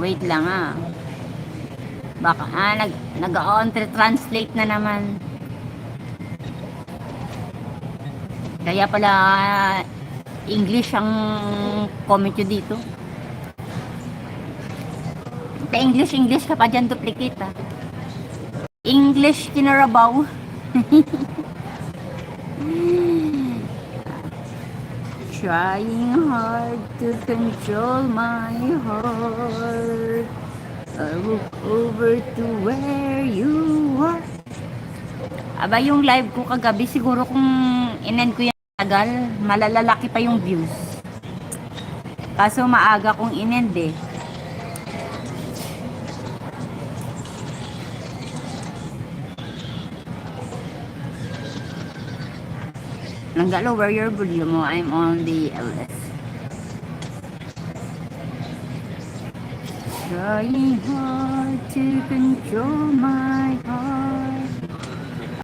Wait lang ah. Baka, nag-on-translate na naman. Kaya pala, English ang comment nyo dito. English ka pa dyan, duplicate ah. English kinarabaw. Trying hard to control my heart. I look over to where you are. Aba, yung live ko kagabi, siguro kung in-end ko yan tagal, malalalaki pa yung views. Kaso maaga kong in-end eh. Langga, lower your volume mo. I'm on the LS. Trying hard to control my